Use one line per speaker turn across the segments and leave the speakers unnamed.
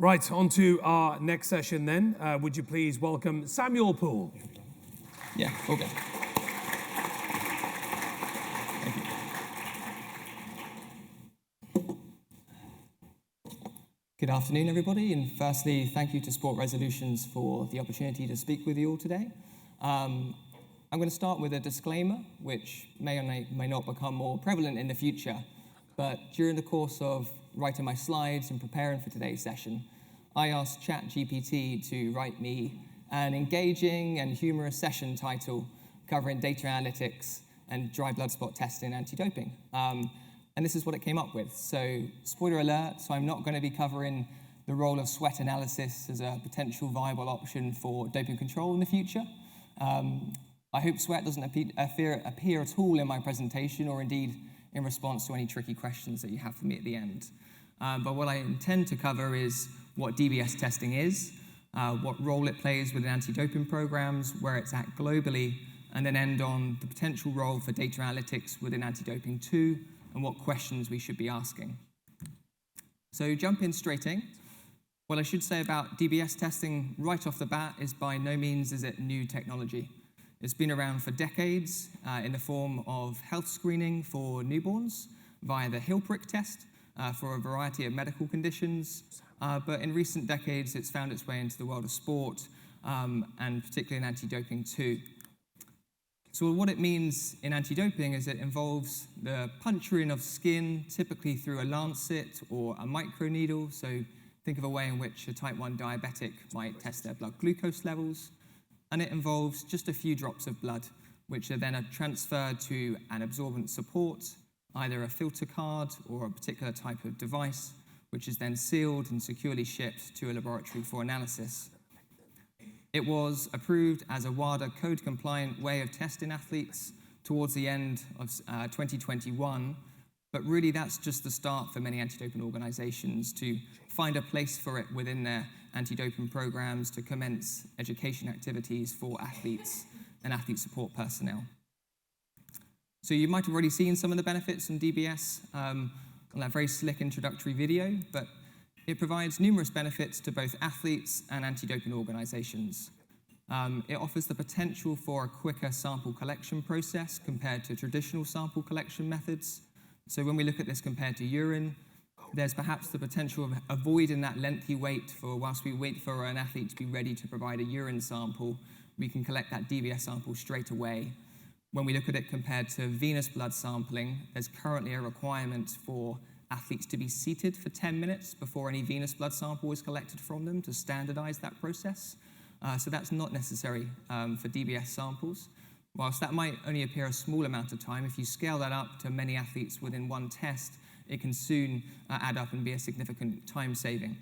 Right, on to our next session then. Would you please welcome Samuel Poole?
Yeah, all good. Thank you. Good afternoon, everybody, and firstly, thank you to Sport Resolutions for the opportunity to speak with you all today. I'm going to start with a disclaimer, which may or may not become more prevalent in the future, but during the course of writing my slides and preparing for today's session, I asked ChatGPT to write me an engaging and humorous session title covering data analytics and dry blood spot testing and anti-doping. And this is what it came up with. So, spoiler alert, so I'm not going to be covering the role of sweat analysis as a potential viable option for doping control in the future. I hope sweat doesn't appear at all in my presentation, or indeed in response to any tricky questions that you have for me at the end. But what I intend to cover is what DBS testing is, what role it plays within anti-doping programs, where it's at globally, and then end on the potential role for data analytics within anti-doping too, and what questions we should be asking. So jumping straight in, what I should say about DBS testing right off the bat is by no means is it new technology. It's been around for decades in the form of health screening for newborns via the heel prick test for a variety of medical conditions. But in recent decades, it's found its way into the world of sport, and particularly in anti-doping too. So what it means in anti-doping is it involves the puncturing of skin, typically through a lancet or a microneedle. So think of a way in which a type 1 diabetic might test their blood glucose levels. And it involves just a few drops of blood, which are then transferred to an absorbent support, either a filter card or a particular type of device, which is then sealed and securely shipped to a laboratory for analysis. It was approved as a WADA code-compliant way of testing athletes towards the end of 2021, but really that's just the start for many anti-doping organizations to find a place for it within their anti-doping programs to commence education activities for athletes and athlete support personnel. So you might have already seen some of the benefits from DBS on that very slick introductory video, but it provides numerous benefits to both athletes and anti-doping organizations. It offers the potential for a quicker sample collection process compared to traditional sample collection methods. So when we look at this compared to urine, there's perhaps the potential of avoiding that lengthy wait for whilst we wait for an athlete to be ready to provide a urine sample, we can collect that DBS sample straight away. When we look at it compared to venous blood sampling, there's currently a requirement for athletes to be seated for 10 minutes before any venous blood sample is collected from them to standardize that process. So that's not necessary for DBS samples. Whilst that might only appear a small amount of time, if you scale that up to many athletes within one test, it can soon add up and be a significant time saving.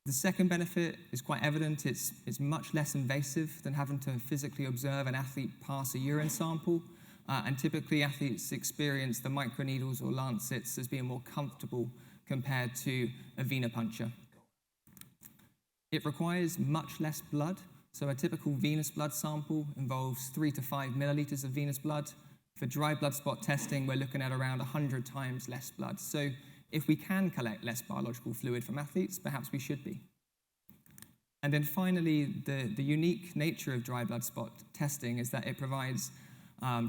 The second benefit is quite evident. It's much less invasive than having to physically observe an athlete pass a urine sample. And typically athletes experience the microneedles or lancets as being more comfortable compared to a venipuncture. It requires much less blood. So a typical venous blood sample involves 3 to 5 milliliters of venous blood. For dry blood spot testing, we're looking at around 100 times less blood. So if we can collect less biological fluid from athletes, perhaps we should be. And then finally, the unique nature of dry blood spot testing is that it provides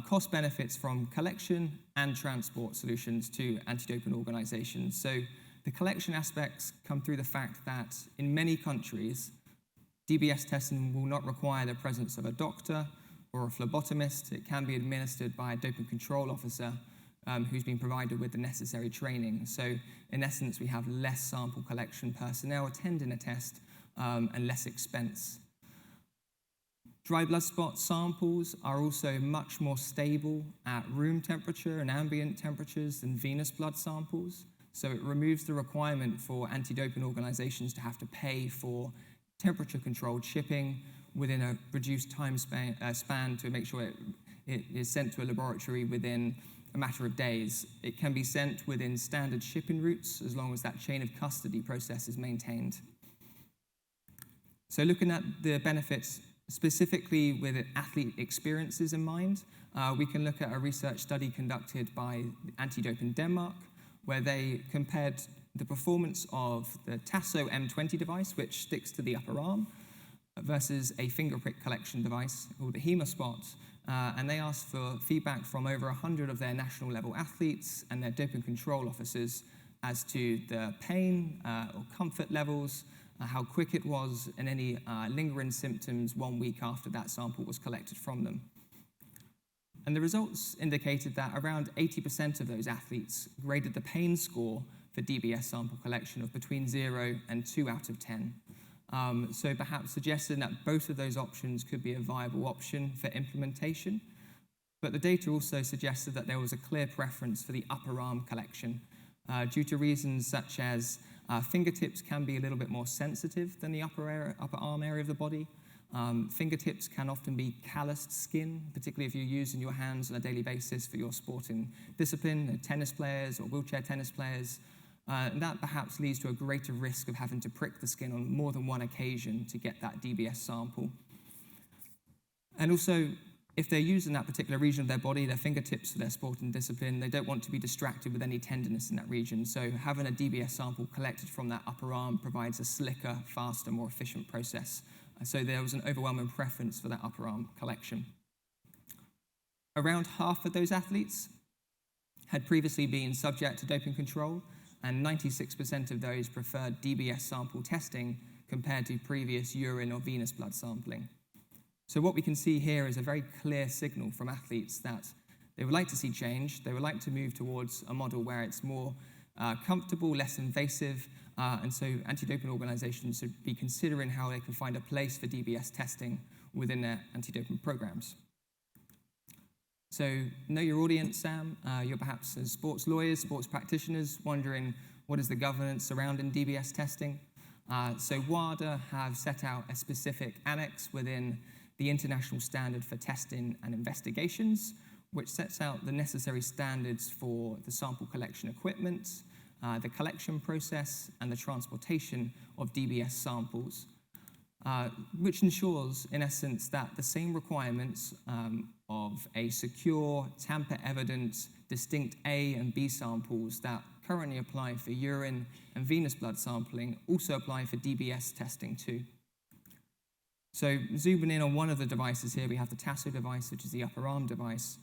cost benefits from collection and transport solutions to anti-doping organizations. So the collection aspects come through the fact that in many countries, DBS testing will not require the presence of a doctor or a phlebotomist. It can be administered by a doping control officer who's been provided with the necessary training. So in essence, we have less sample collection personnel attending a test and less expense. Dry blood spot samples are also much more stable at room temperature and ambient temperatures than venous blood samples. So it removes the requirement for anti-doping organizations to have to pay for temperature-controlled shipping within a reduced time span to make sure it is sent to a laboratory within a matter of days. It can be sent within standard shipping routes as long as that chain of custody process is maintained. So looking at the benefits specifically with athlete experiences in mind, we can look at a research study conducted by Anti-Doping Denmark, where they compared the performance of the Tasso M20 device, which sticks to the upper arm, versus a finger prick collection device called the HemaSpot. And they asked for feedback from over 100 of their national level athletes and their doping control officers as to the pain or comfort levels, how quick it was, and any lingering symptoms 1 week after that sample was collected from them. And the results indicated that around 80% of those athletes graded the pain score for DBS sample collection of between 0 and 2 out of 10. So perhaps suggesting that both of those options could be a viable option for implementation. But the data also suggested that there was a clear preference for the upper arm collection due to reasons such as fingertips can be a little bit more sensitive than the upper arm area of the body. Fingertips can often be calloused skin, particularly if you're using your hands on a daily basis for your sporting discipline, tennis players or wheelchair tennis players. And that perhaps leads to a greater risk of having to prick the skin on more than one occasion to get that DBS sample. And also, if they're using that particular region of their body, their fingertips for their sporting discipline, they don't want to be distracted with any tenderness in that region. So having a DBS sample collected from that upper arm provides a slicker, faster, more efficient process. So there was an overwhelming preference for that upper arm collection. Around half of those athletes had previously been subject to doping control, and 96% of those preferred DBS sample testing compared to previous urine or venous blood sampling. So what we can see here is a very clear signal from athletes that they would like to see change, they would like to move towards a model where it's more comfortable, less invasive, and so anti-doping organizations should be considering how they can find a place for DBS testing within their anti-doping programs. So know your audience, Sam. You're perhaps as sports lawyers, sports practitioners, wondering what is the governance surrounding DBS testing. So WADA have set out a specific annex within the International Standard for Testing and Investigations, which sets out the necessary standards for the sample collection equipment, the collection process, and the transportation of DBS samples, which ensures, in essence, that the same requirements of a secure, tamper-evident, distinct A and B samples that currently apply for urine and venous blood sampling also apply for DBS testing too. So zooming in on one of the devices here, we have the Tasso device, which is the upper arm device.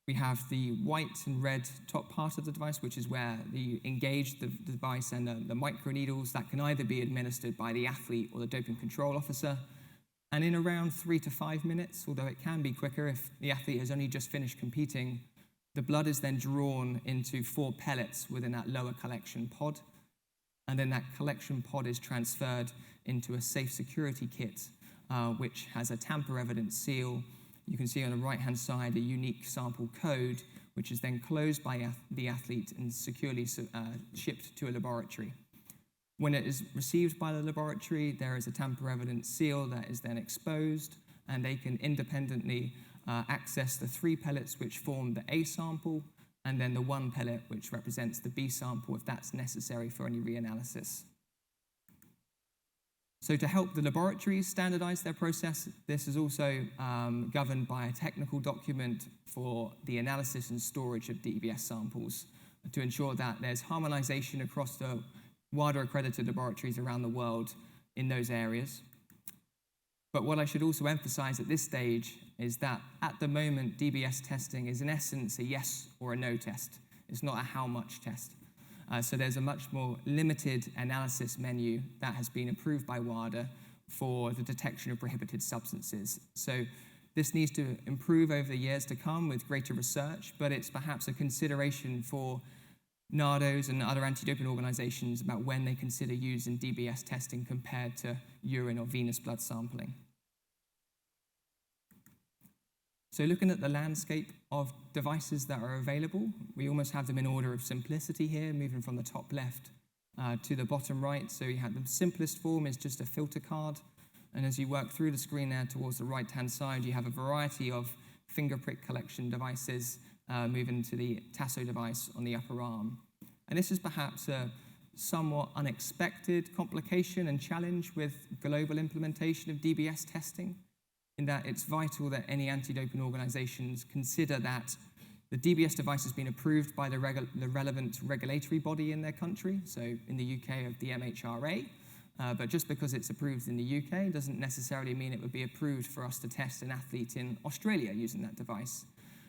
We have the white and red top part of the device, which is where you engage the device and the microneedles that can either be administered by the athlete or the doping control officer. And in around 3 to 5 minutes, although it can be quicker if the athlete has only just finished competing, the blood is then drawn into 4 pellets within that lower collection pod. And then that collection pod is transferred into a safe security kit, which has a tamper-evident seal. You can see on the right-hand side a unique sample code, which is then closed by the athlete and securely shipped to a laboratory. When it is received by the laboratory, there is a tamper-evident seal that is then exposed, and they can independently access the 3 pellets which form the A sample, and then the 1 pellet which represents the B sample if that's necessary for any reanalysis. So to help the laboratories standardize their process, this is also governed by a technical document for the analysis and storage of DBS samples to ensure that there's harmonization across the WADA-accredited laboratories around the world in those areas. But what I should also emphasize at this stage is that at the moment, DBS testing is in essence a yes or a no test. It's not a how much test. So there's a much more limited analysis menu that has been approved by WADA for the detection of prohibited substances. So this needs to improve over the years to come with greater research, but it's perhaps a consideration for NADOs and other anti-doping organizations about when they consider using DBS testing compared to urine or venous blood sampling. So looking at the landscape of devices that are available, we almost have them in order of simplicity here, moving from the top left to the bottom right. So you have the simplest form is just a filter card. And as you work through the screen there towards the right-hand side, you have a variety of finger prick collection devices moving to the Tasso device on the upper arm. And this is perhaps a somewhat unexpected complication and challenge with global implementation of DBS testing, in that it's vital that any anti-doping organizations consider that The DBS device has been approved by the relevant regulatory body in their country, so in the UK of the MHRA, but just because it's approved in the UK doesn't necessarily mean it would be approved for us to test an athlete in Australia using that device.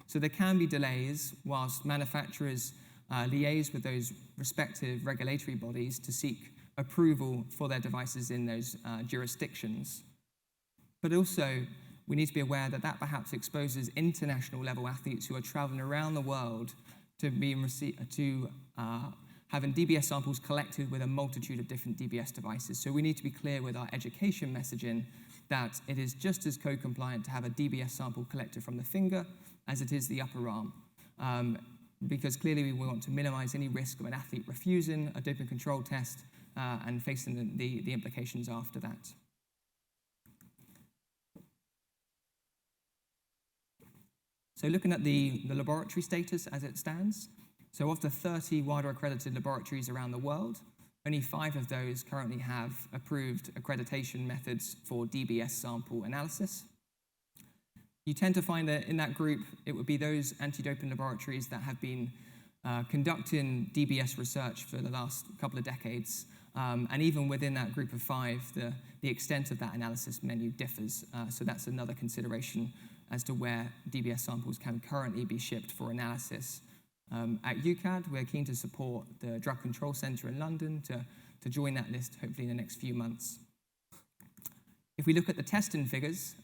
So there can be delays whilst manufacturers liaise with those respective regulatory bodies to seek approval for their devices in those jurisdictions. But also, we need to be aware that that perhaps exposes international level athletes who are traveling around the world to having DBS samples collected with a multitude of different DBS devices. So we need to be clear with our education messaging that it is just as code-compliant to have a DBS sample collected from the finger as it is the upper arm. Because clearly we want to minimize any risk of an athlete refusing a doping control test and facing the implications after that. So looking at the laboratory status as it stands, so of the 30 WADA accredited laboratories around the world, only 5 of those currently have approved accreditation methods for DBS sample analysis. You tend to find that in that group, it would be those anti-doping laboratories that have been conducting DBS research for the last couple of decades. And even within that group of 5, the extent of that analysis menu differs. So that's another consideration as to where DBS samples can currently be shipped for analysis. At UCAD, we're keen to support the Drug Control Centre in London to join that list, hopefully in the next few months. If we look at the testing figures,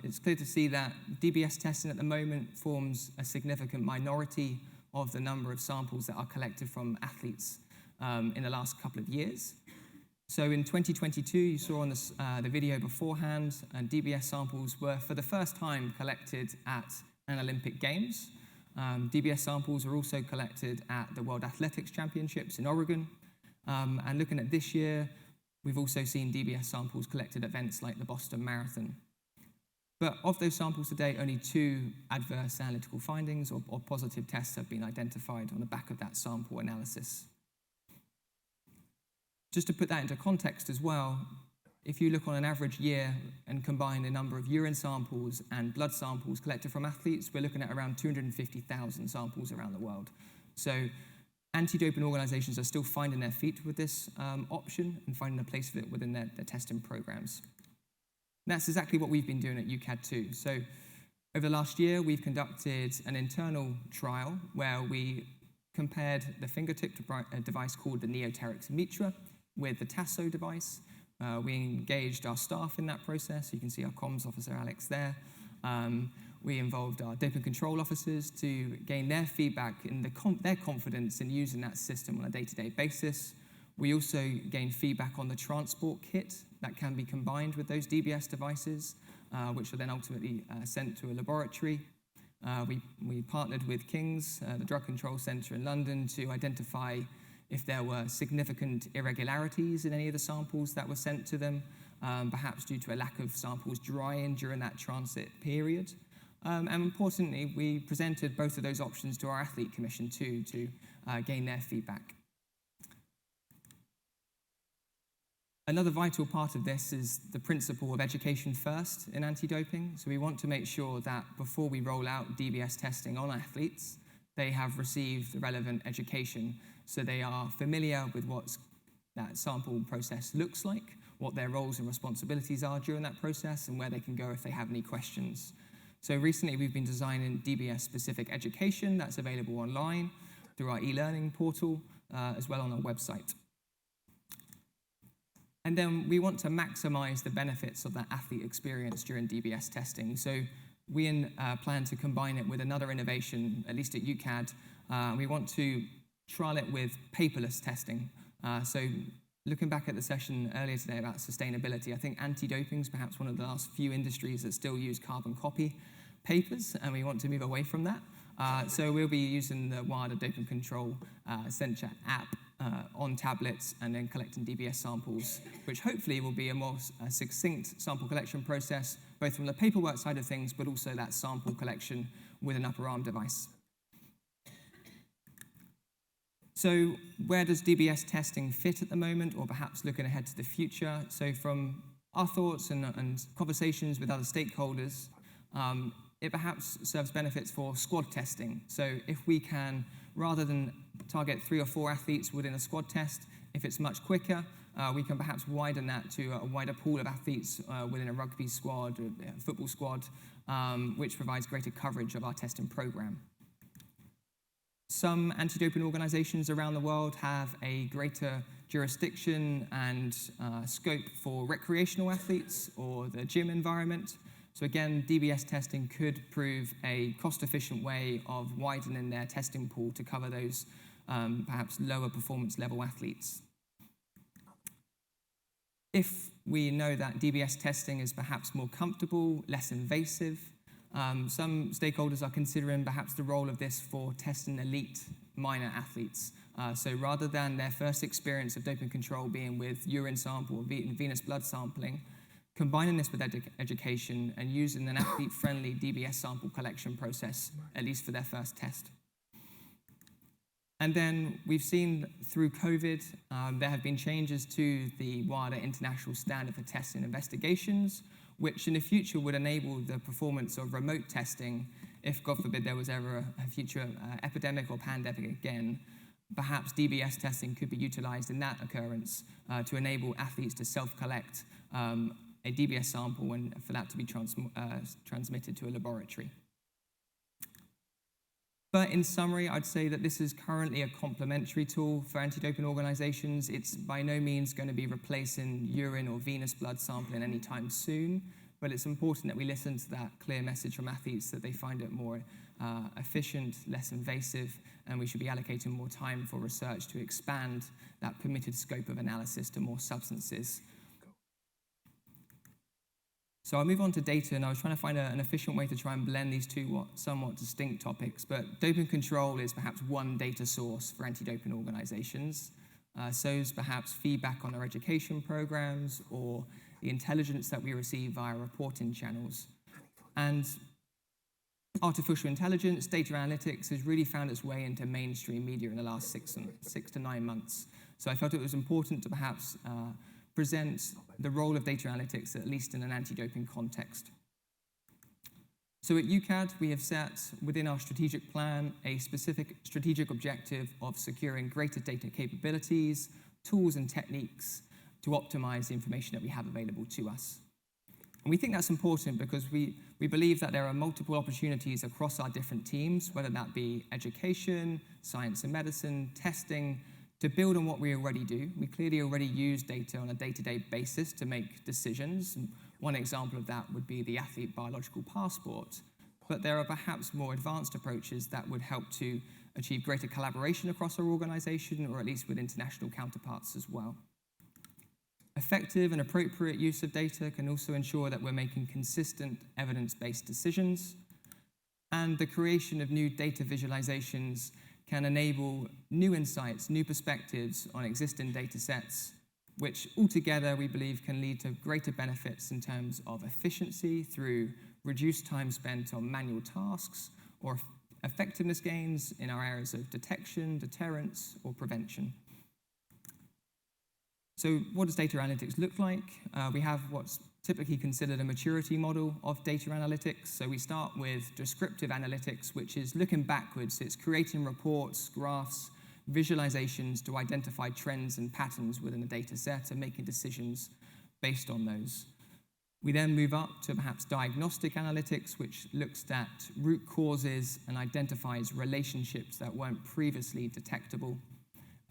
it's clear to see that DBS testing at the moment forms a significant minority of the number of samples that are collected from athletes in the last couple of years. So in 2022, you saw on the video beforehand, DBS samples were for the first time collected at an Olympic Games. DBS samples are also collected at the World Athletics Championships in Oregon. And looking at this year, we've also seen DBS samples collected at events like the Boston Marathon. But of those samples to date, only 2 adverse analytical findings or positive tests have been identified on the back of that sample analysis. Just to put that into context as well, if you look on an average year and combine the number of urine samples and blood samples collected from athletes, we're looking at around 250,000 samples around the world. So anti-doping organizations are still finding their feet with this option and finding a place for it within their testing programs. And that's exactly what we've been doing at UCAD too. So over the last year, we've conducted an internal trial where we compared the fingertip device called the Neoterix Mitra with the Tasso device. We engaged our staff in that process. You can see our comms officer, Alex, there. We involved our doping control officers to gain their feedback and their confidence in using that system on a day-to-day basis. We also gained feedback on the transport kit that can be combined with those DBS devices, which are then ultimately sent to a laboratory. We partnered with King's, the Drug Control Centre in London, to identify if there were significant irregularities in any of the samples that were sent to them, perhaps due to a lack of samples drying during that transit period. And importantly, we presented both of those options to our athlete commission too, to gain their feedback. Another vital part of this is the principle of education first in anti-doping. So we want to make sure that before we roll out DBS testing on athletes, they have received the relevant education so they are familiar with what that sample process looks like, what their roles and responsibilities are during that process, and where they can go if they have any questions. So recently we've been designing DBS-specific education that's available online through our e-learning portal, as well on our website. And then we want to maximize the benefits of that athlete experience during DBS testing. So we plan to combine it with another innovation, at least at UCAD. We want to trial it with paperless testing. So looking back at the session earlier today about sustainability, I think anti-doping is perhaps one of the last few industries that still use carbon copy papers, and we want to move away from that. So we'll be using the WADA Doping Control Centre app on tablets and then collecting DBS samples, which hopefully will be a more succinct sample collection process, both from the paperwork side of things, but also that sample collection with an upper arm device. So where does DBS testing fit at the moment, or perhaps looking ahead to the future? So from our thoughts and conversations with other stakeholders, it perhaps serves benefits for squad testing. So if we can, rather than target 3 or 4 athletes within a squad test, if it's much quicker, we can perhaps widen that to a wider pool of athletes within a rugby squad, or a football squad, which provides greater coverage of our testing program. Some anti-doping organizations around the world have a greater jurisdiction and scope for recreational athletes or the gym environment. So again, DBS testing could prove a cost-efficient way of widening their testing pool to cover those perhaps lower performance level athletes. If we know that DBS testing is perhaps more comfortable, less invasive, some stakeholders are considering perhaps the role of this for testing elite minor athletes. So rather than their first experience of doping control being with urine sample or venous blood sampling, combining this with education and using an athlete-friendly DBS sample collection process, at least for their first test. And then we've seen through COVID, there have been changes to the wider international standard for testing investigations, which in the future would enable the performance of remote testing if, God forbid, there was ever a future epidemic or pandemic again. Perhaps DBS testing could be utilized in that occurrence to enable athletes to self-collect a DBS sample and for that to be transmitted to a laboratory. But in summary, I'd say that this is currently a complementary tool for anti-doping organizations. It's by no means going to be replacing urine or venous blood sampling anytime soon, but it's important that we listen to that clear message from athletes that they find it more efficient, less invasive, and we should be allocating more time for research to expand that permitted scope of analysis to more substances. So I'll move on to data, and I was trying to find an efficient way to try and blend these two somewhat distinct topics, but doping control is perhaps one data source for anti-doping organizations. So is perhaps feedback on their education programs or the intelligence that we receive via reporting channels. And artificial intelligence, data analytics has really found its way into mainstream media in the last 6 to 9 months. So I felt it was important to perhaps present the role of data analytics, at least in an anti-doping context. So at UCAD, we have set within our strategic plan a specific strategic objective of securing greater data capabilities, tools and techniques to optimize the information that we have available to us. And we think that's important because we believe that there are multiple opportunities across our different teams, whether that be education, science and medicine, testing, to build on what we already do. We clearly already use data on a day-to-day basis to make decisions. And one example of that would be the athlete biological passport. But there are perhaps more advanced approaches that would help to achieve greater collaboration across our organization, or at least with international counterparts as well. Effective and appropriate use of data can also ensure that we're making consistent evidence-based decisions. And the creation of new data visualizations can enable new insights, new perspectives on existing data sets, which altogether we believe can lead to greater benefits in terms of efficiency through reduced time spent on manual tasks, or effectiveness gains in our areas of detection, deterrence, or prevention. So what does data analytics look like? We have what's typically considered a maturity model of data analytics. So we start with descriptive analytics, which is looking backwards. It's creating reports, graphs, visualizations to identify trends and patterns within a data set and making decisions based on those. We then move up to perhaps diagnostic analytics, which looks at root causes and identifies relationships that weren't previously detectable.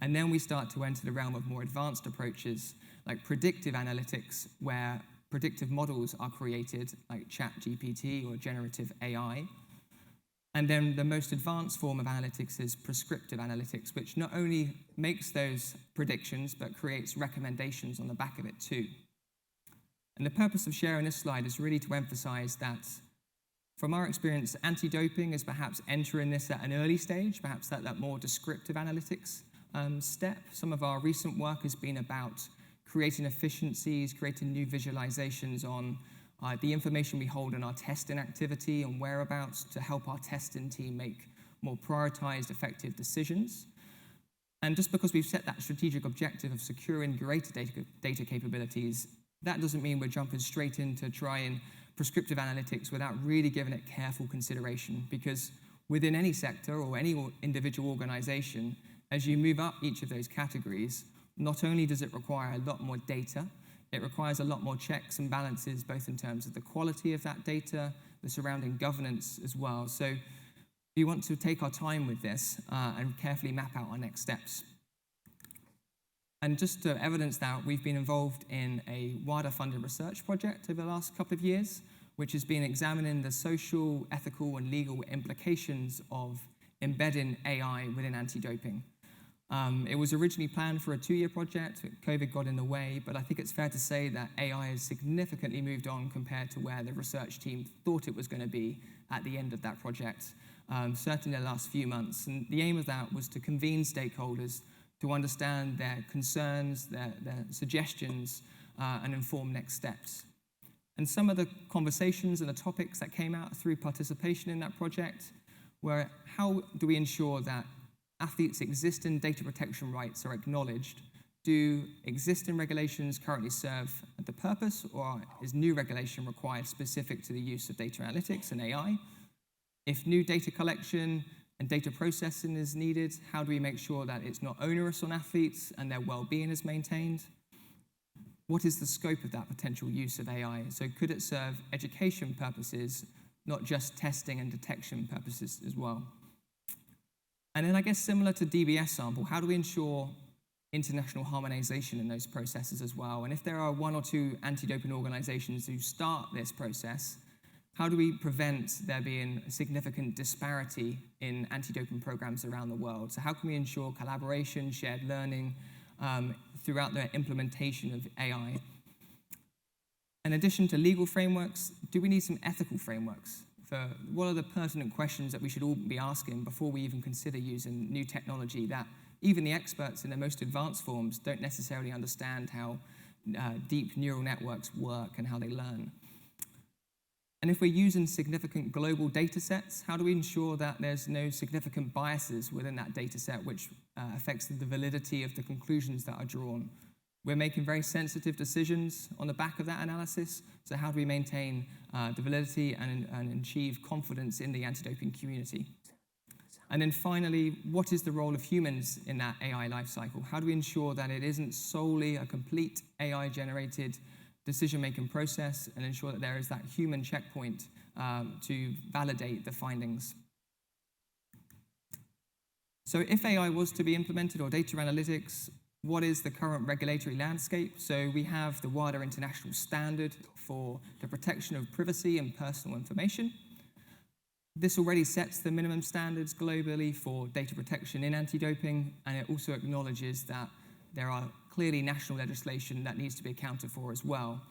And then we start to enter the realm of more advanced approaches like predictive analytics, where predictive models are created like ChatGPT or generative AI. And then the most advanced form of analytics is prescriptive analytics, which not only makes those predictions, but creates recommendations on the back of it too. And the purpose of sharing this slide is really to emphasize that from our experience, anti-doping is perhaps entering this at an early stage, perhaps that more descriptive analytics step. Some of our recent work has been about creating efficiencies, creating new visualizations on the information we hold in our testing activity and whereabouts to help our testing team make more prioritized, effective decisions. And just because we've set that strategic objective of securing greater data capabilities, that doesn't mean we're jumping straight in to try and prescriptive analytics without really giving it careful consideration, because within any sector or any individual organization, as you move up each of those categories, not only does it require a lot more data, it requires a lot more checks and balances, both in terms of the quality of that data, the surrounding governance as well. So we want to take our time with this and carefully map out our next steps. And just to evidence that, we've been involved in a WADA-funded research project over the last couple of years, which has been examining the social, ethical, and legal implications of embedding AI within anti-doping. It was originally planned for a 2-year project. COVID got in the way, but I think it's fair to say that AI has significantly moved on compared to where the research team thought it was going to be at the end of that project, certainly in the last few months. And the aim of that was to convene stakeholders to understand their concerns, their suggestions, and inform next steps. And some of the conversations and the topics that came out through participation in that project were, how do we ensure that athletes' existing data protection rights are acknowledged? Do existing regulations currently serve the purpose, or is new regulation required specific to the use of data analytics and AI? If new data collection and data processing is needed, how do we make sure that it's not onerous on athletes and their well-being is maintained? What is the scope of that potential use of AI? So could it serve education purposes, not just testing and detection purposes as well? And then I guess similar to DBS sample, how do we ensure international harmonization in those processes as well? And if there are 1 or 2 anti-doping organizations who start this process, how do we prevent there being a significant disparity in anti-doping programs around the world? So how can we ensure collaboration, shared learning throughout the implementation of AI? In addition to legal frameworks, do we need some ethical frameworks? For what are the pertinent questions that we should all be asking before we even consider using new technology that even the experts in their most advanced forms don't necessarily understand how deep neural networks work and how they learn? And if we're using significant global data sets, how do we ensure that there's no significant biases within that data set which affects the validity of the conclusions that are drawn? We're making very sensitive decisions on the back of that analysis, so how do we maintain the validity and achieve confidence in the anti-doping community? And then finally, what is the role of humans in that AI lifecycle? How do we ensure that it isn't solely a complete AI-generated decision-making process and ensure that there is that human checkpoint to validate the findings? So if AI was to be implemented, or data analytics, what is the current regulatory landscape? So we have the WADA International Standard for the protection of privacy and personal information. This already sets the minimum standards globally for data protection in anti-doping, and it also acknowledges that there are clearly national legislation that needs to be accounted for as well.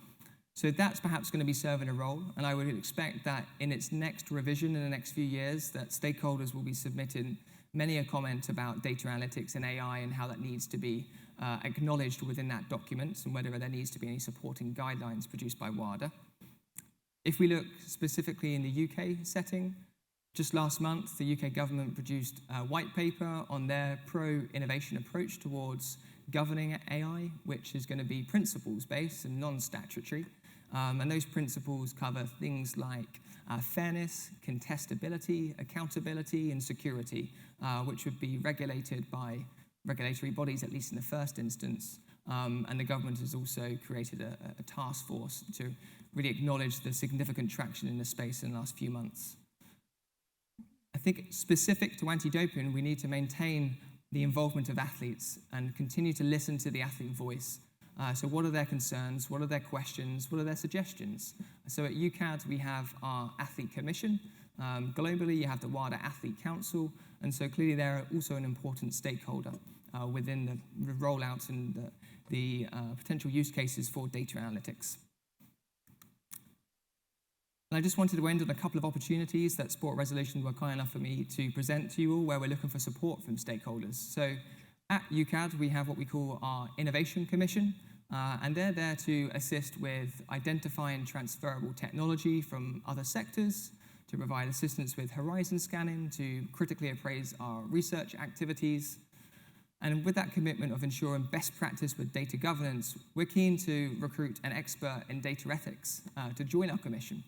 So that's perhaps going to be serving a role, and I would expect that in its next revision in the next few years, that stakeholders will be submitting many a comment about data analytics and AI and how that needs to be acknowledged within that document, and whether there needs to be any supporting guidelines produced by WADA. If we look specifically in the UK setting, just last month, the UK government produced a white paper on their pro-innovation approach towards governing AI, which is going to be principles-based and non-statutory. And those principles cover things like fairness, contestability, accountability, and security, which would be regulated by regulatory bodies, at least in the first instance. And the government has also created a task force to really acknowledge the significant traction in this space in the last few months. I think specific to anti-doping, we need to maintain the involvement of athletes and continue to listen to the athlete voice. So what are their concerns? What are their questions? What are their suggestions? So at UCAD, we have our Athlete Commission. Globally, you have the WADA Athlete Council, and so clearly they're also an important stakeholder within the rollout and the potential use cases for data analytics. And I just wanted to end on a couple of opportunities that Sport Resolution were kind enough for me to present to you all, where we're looking for support from stakeholders. So at UCAD, we have what we call our Innovation Commission, and they're there to assist with identifying transferable technology from other sectors, to provide assistance with horizon scanning, to critically appraise our research activities. And with that commitment of ensuring best practice with data governance, we're keen to recruit an expert in data ethics to join our commission.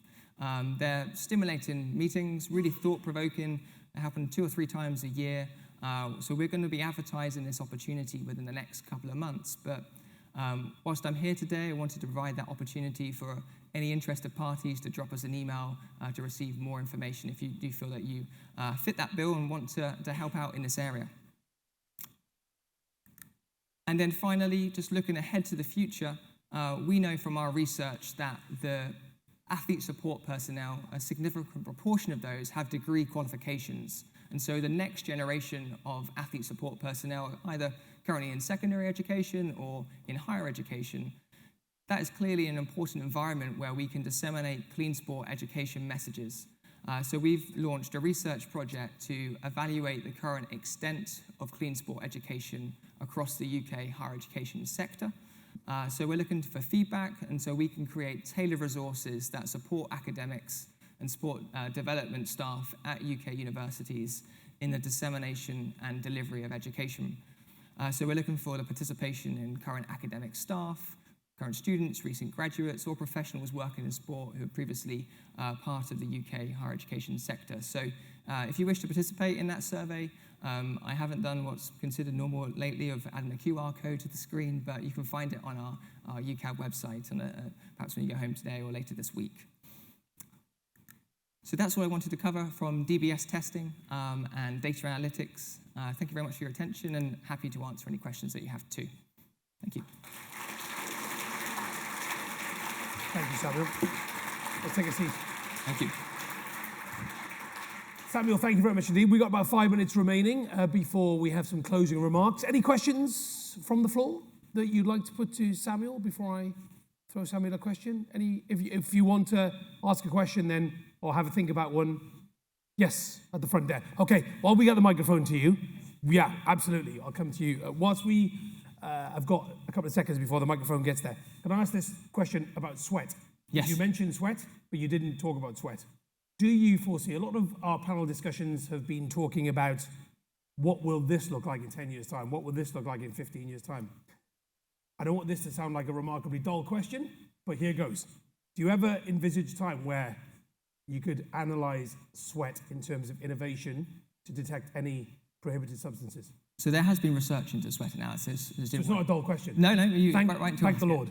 They're stimulating meetings, really thought-provoking. They happen 2 or 3 times a year. So we're going to be advertising this opportunity within the next couple of months. But whilst I'm here today, I wanted to provide that opportunity for any interested parties to drop us an email to receive more information if you do feel that you fit that bill and want to help out in this area. And then finally, just looking ahead to the future, we know from our research that the athlete support personnel, a significant proportion of those have degree qualifications. And so the next generation of athlete support personnel, either currently in secondary education or in higher education, that is clearly an important environment where we can disseminate clean sport education messages. So we've launched a research project to evaluate the current extent of clean sport education across the UK higher education sector. So we're looking for feedback, and so we can create tailored resources that support academics and sport development staff at UK universities in the dissemination and delivery of education. So we're looking for the participation in current academic staff, current students, recent graduates, or professionals working in sport who are previously part of the UK higher education sector. So if you wish to participate in that survey, I haven't done what's considered normal lately of adding a QR code to the screen, but you can find it on our UCAB website, and perhaps when you go home today or later this week. So that's what I wanted to cover from DBS testing and data analytics. Thank you very much for your attention, and happy to answer any questions that you have too. Thank you.
Thank you, Samuel. Let's take a seat.
Thank you.
Samuel, thank you very much indeed. We've got about 5 minutes remaining before we have some closing remarks. Any questions from the floor that you'd like to put to Samuel before I throw Samuel a question? If you want to ask a question then, or have a think about one, yes, at the front there. Okay, while we get the microphone to you, yeah, absolutely, I'll come to you. Whilst we have got a couple of seconds before the microphone gets there, can I ask this question about sweat?
Yes.
You mentioned sweat, but you didn't talk about sweat. Do you foresee, a lot of our panel discussions have been talking about what will this look like in 10 years' time? What will this look like in 15 years' time? I don't want this to sound like a remarkably dull question, but here goes. Do you ever envisage a time where you could analyze sweat in terms of innovation to detect any prohibited substances?
So there has been research into sweat analysis.
So it's not a dull question.
No, you're quite right to
thank
ask
the Lord.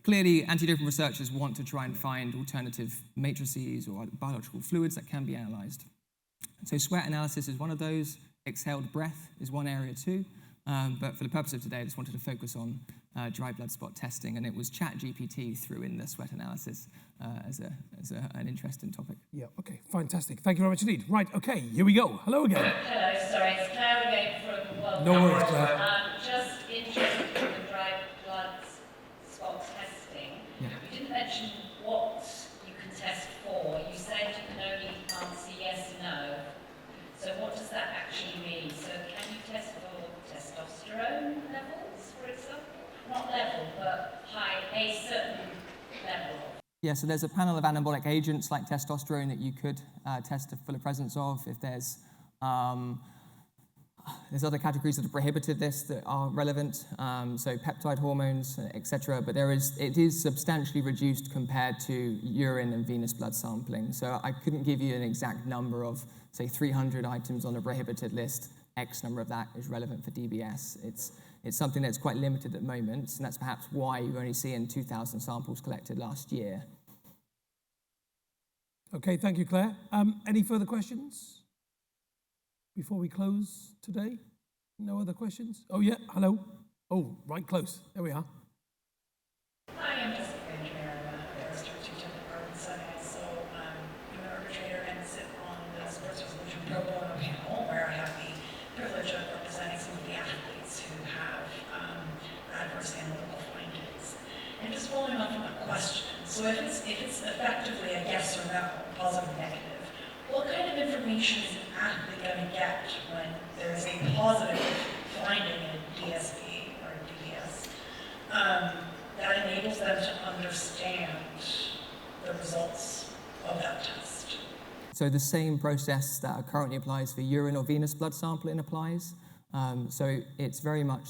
Clearly, anti-doping researchers want to try and find alternative matrices or biological fluids that can be analysed. So sweat analysis is one of those. Exhaled breath is one area too. But for the purpose of today, I just wanted to focus on dry blood spot testing, and it was ChatGPT threw in the sweat analysis as an interesting topic.
Yeah, okay, fantastic. Thank you very much indeed. Right, okay, here we go. Hello again.
Hello, sorry, it's Claire again from World.
No worries, Claire.
Just interested in the dry blood spot testing.
Yeah.
You didn't mention what you can test for. You said you can only answer yes, no. So what does that actually mean? So can you test for testosterone levels, for example? Not level, but a certain level.
Yeah, so there's a panel of anabolic agents like testosterone that you could test for the presence of. If there's other categories that have prohibited this that are relevant, so peptide hormones, etc. But it is substantially reduced compared to urine and venous blood sampling. So I couldn't give you an exact number of, say, 300 items on a prohibited list. X number of that is relevant for DBS. It's something that's quite limited at the moment, and that's perhaps why you're only seeing 2,000 samples collected last year.
Okay, thank you, Claire. Any further questions before we close today? No other questions? Oh, yeah, hello. Oh, right close. There we are.
Hi, I'm Jessica Engineer. I'm a strategic urban studies. So I'm an arbitrator and sit on the sports resolution pro bono panel where I have the privilege of representing some of the athletes who have adverse analytical findings. And just following up on that question, so if it's effectively a yes or no, positive or negative, what kind of information is an athlete going to get when there is a positive finding in DSP or DBS that enables them to understand the results of that test?
So the same process that currently applies for urine or venous blood sampling applies. So it's very much,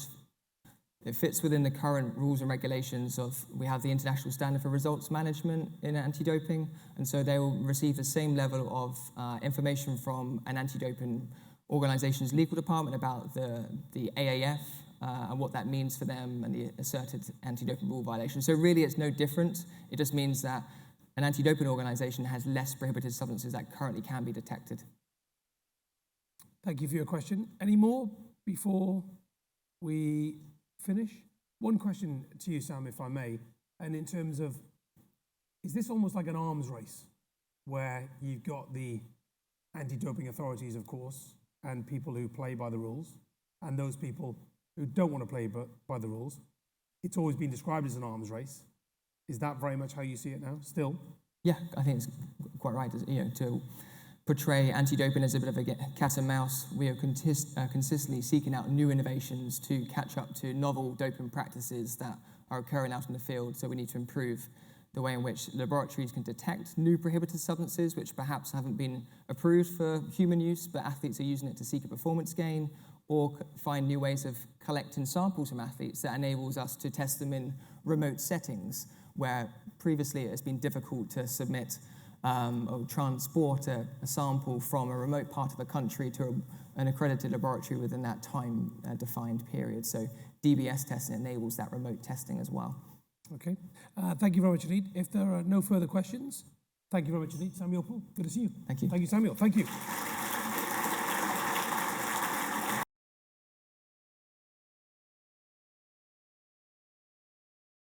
it fits within the current rules and regulations of, we have the International Standard for Results Management in anti-doping, and so they will receive the same level of information from an anti-doping organization's legal department about the AAF and what that means for them and the asserted anti-doping rule violation. So really it's no different. It just means that an anti-doping organization has less prohibited substances that currently can be detected.
Thank you for your question. Any more before we finish? One question to you, Sam, if I may, and in terms of, is this almost like an arms race where you've got the anti-doping authorities, of course, and people who play by the rules, and those people who don't want to play by the rules? It's always been described as an arms race. Is that very much how you see it now, still?
Yeah, I think it's quite right, to portray anti-doping as a bit of a cat and mouse. We are consistently seeking out new innovations to catch up to novel doping practices that are occurring out in the field, so we need to improve the way in which laboratories can detect new prohibited substances which perhaps haven't been approved for human use, but athletes are using it to seek a performance gain, or find new ways of collecting samples from athletes that enables us to test them in remote settings, where previously it has been difficult to submit or transport a sample from a remote part of the country to an accredited laboratory within that time-defined period. So DBS testing enables that remote testing as well.
Okay. Thank you very much indeed. If there are no further questions, thank you very much indeed, Samuel Poole. Good to see you.
Thank you.
Thank you, Samuel. Thank you.